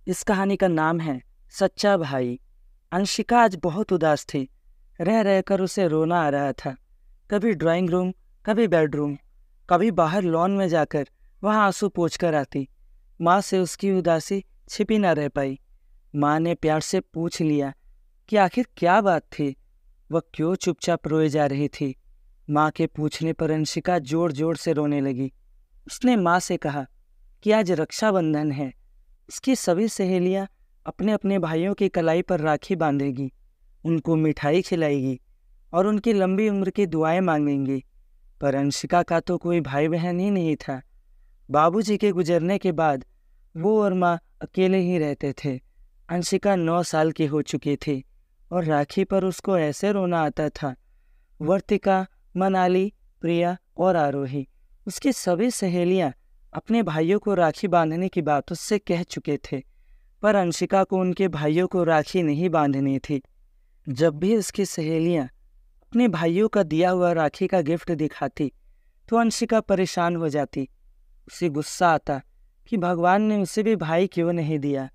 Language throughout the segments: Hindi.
इस कहानी का नाम है सच्चा भाई। अंशिका आज बहुत उदास थी। रह रहकर उसे रोना आ रहा था। कभी ड्राइंग रूम, कभी बेडरूम, कभी बाहर लॉन में जाकर वहां आंसू पोंछ कर आती। माँ से उसकी उदासी छिपी न रह पाई। माँ ने प्यार से पूछ लिया कि आखिर क्या बात थी, वह क्यों चुपचाप रोए जा रही थी। माँ के पूछने पर अंशिका जोर जोर से रोने लगी। उसने माँ से कहा कि आज रक्षाबंधन है। उसकी सभी सहेलियां अपने अपने भाइयों की कलाई पर राखी बांधेगी, उनको मिठाई खिलाएगी और उनकी लंबी उम्र की दुआएं मांगेंगी। पर अंशिका का तो कोई भाई बहन ही नहीं था। बाबूजी के गुजरने के बाद वो और माँ अकेले ही रहते थे। अंशिका 9 साल की हो चुकी थी और राखी पर उसको ऐसे रोना आता था। वर्तिका, मनाली, प्रिया और आरोही, उसकी सभी सहेलियां अपने भाइयों को राखी बांधने की बात उससे कह चुके थे, पर अंशिका को उनके भाइयों को राखी नहीं बांधनी थी। जब भी उसकी सहेलियां अपने भाइयों का दिया हुआ राखी का गिफ्ट दिखाती तो अंशिका परेशान हो जाती। उसे गुस्सा आता कि भगवान ने उसे भी भाई क्यों नहीं दिया।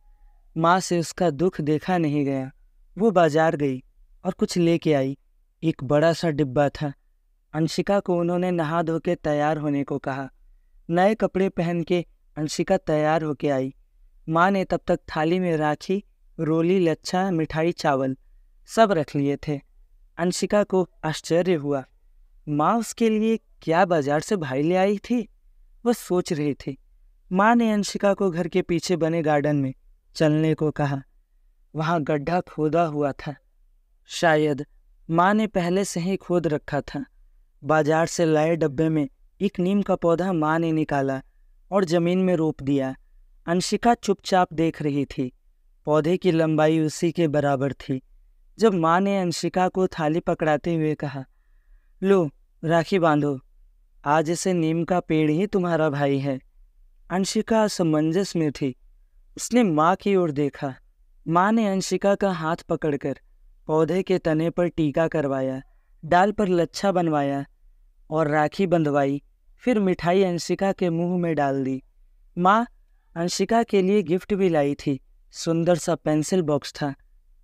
माँ से उसका दुख देखा नहीं गया। वो बाजार गई और कुछ लेके आई। एक बड़ा सा डिब्बा था। अंशिका को उन्होंने नहा धो के तैयार होने को कहा। नए कपड़े पहन के अंशिका तैयार होके आई। माँ ने तब तक थाली में राखी, रोली, लच्छा, मिठाई, चावल सब रख लिए थे। अंशिका को आश्चर्य हुआ। माँ उसके लिए क्या बाजार से भाई ले आई थी, वह सोच रही थी। माँ ने अंशिका को घर के पीछे बने गार्डन में चलने को कहा। वहाँ गड्ढा खोदा हुआ था। शायद माँ ने पहले से ही खोद रखा था। बाजार से लाए डब्बे में एक नीम का पौधा माँ ने निकाला और जमीन में रोप दिया। अंशिका चुपचाप देख रही थी। पौधे की लंबाई उसी के बराबर थी। जब माँ ने अंशिका को थाली पकड़ाते हुए कहा, लो राखी बांधो, आज से नीम का पेड़ ही तुम्हारा भाई है। अंशिका असमंजस में थी। उसने माँ की ओर देखा। माँ ने अंशिका का हाथ पकड़कर पौधे के तने पर टीका करवाया, डाल पर लच्छा बनवाया और राखी बंधवाई। फिर मिठाई अंशिका के मुंह में डाल दी। माँ अंशिका के लिए गिफ्ट भी लाई थी। सुंदर सा पेंसिल बॉक्स था।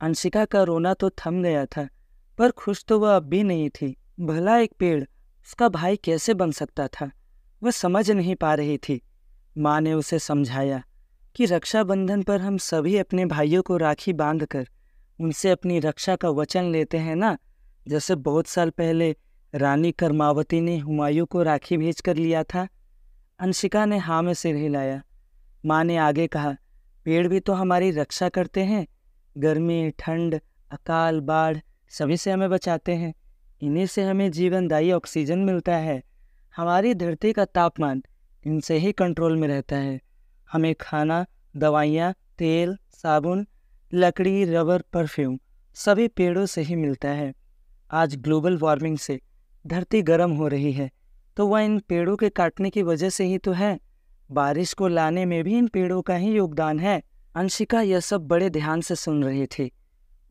अंशिका का रोना तो थम गया था, पर खुश तो वह अब भी नहीं थी। भला एक पेड़ उसका भाई कैसे बन सकता था, वह समझ नहीं पा रही थी। माँ ने उसे समझाया कि रक्षाबंधन पर हम सभी अपने भाइयों को राखी बांधकर उनसे अपनी रक्षा का वचन लेते हैं ना, जैसे बहुत साल पहले रानी कर्मावती ने हुमायूं को राखी भेज कर लिया था। अंशिका ने हाँ में सिर हिलाया। माँ ने आगे कहा, पेड़ भी तो हमारी रक्षा करते हैं। गर्मी, ठंड, अकाल, बाढ़ सभी से हमें बचाते हैं। इन्हीं से हमें जीवनदायी ऑक्सीजन मिलता है। हमारी धरती का तापमान इनसे ही कंट्रोल में रहता है। हमें खाना, दवाइयाँ, तेल, साबुन, लकड़ी, रबर, परफ्यूम सभी पेड़ों से ही मिलता है। आज ग्लोबल वार्मिंग से धरती गर्म हो रही है तो वह इन पेड़ों के काटने की वजह से ही तो है। बारिश को लाने में भी इन पेड़ों का ही योगदान है। अंशिका यह सब बड़े ध्यान से सुन रही थी।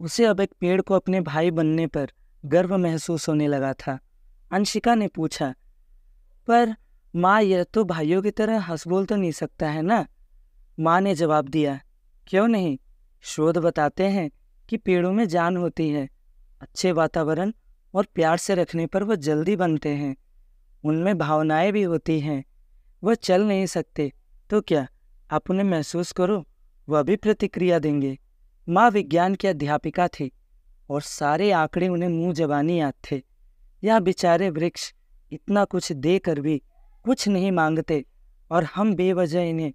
उसे अब एक पेड़ को अपने भाई बनने पर गर्व महसूस होने लगा था। अंशिका ने पूछा, पर माँ, यह तो भाइयों की तरह हंस बोल तो नहीं सकता है ना? माँ ने जवाब दिया, क्यों नहीं, शोध बताते हैं कि पेड़ों में जान होती है। अच्छे वातावरण और प्यार से रखने पर वह जल्दी बनते हैं। उनमें भावनाएं भी होती हैं। वह चल नहीं सकते तो क्या, आप उन्हें महसूस करो, वह भी प्रतिक्रिया देंगे। माँ विज्ञान की अध्यापिका थी और सारे आंकड़े उन्हें मुंह जबानी याद थे। यह बेचारे वृक्ष इतना कुछ देकर भी कुछ नहीं मांगते और हम बेवजह इन्हें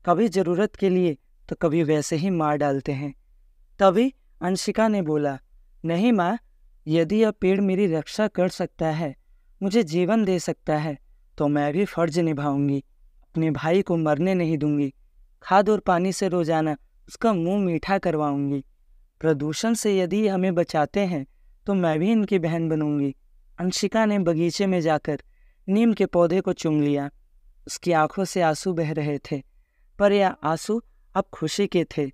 कभी ज़रूरत के लिए तो कभी वैसे ही मार डालते हैं। तभी अंशिका ने बोला, नहीं माँ, यदि यह पेड़ मेरी रक्षा कर सकता है, मुझे जीवन दे सकता है, तो मैं भी फर्ज निभाऊंगी। अपने भाई को मरने नहीं दूंगी। खाद और पानी से रोजाना उसका मुंह मीठा करवाऊंगी। प्रदूषण से यदि हमें बचाते हैं तो मैं भी इनकी बहन बनूंगी। अंशिका ने बगीचे में जाकर नीम के पौधे को चूम लिया। उसकी आंखों से आंसू बह रहे थे, पर यह आंसू अब खुशी के थे।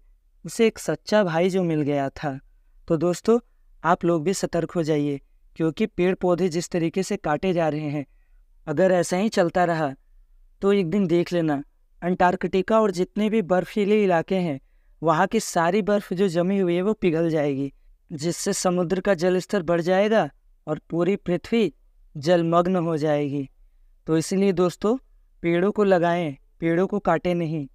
उसे एक सच्चा भाई जो मिल गया था। तो दोस्तों, आप लोग भी सतर्क हो जाइए, क्योंकि पेड़ पौधे जिस तरीके से काटे जा रहे हैं, अगर ऐसा ही चलता रहा तो एक दिन देख लेना, अंटार्कटिका और जितने भी बर्फीले इलाके हैं वहाँ की सारी बर्फ जो जमी हुई है वो पिघल जाएगी, जिससे समुद्र का जल स्तर बढ़ जाएगा और पूरी पृथ्वी जलमग्न हो जाएगी। तो इसीलिए दोस्तों, पेड़ों को लगाएं, पेड़ों को काटें नहीं।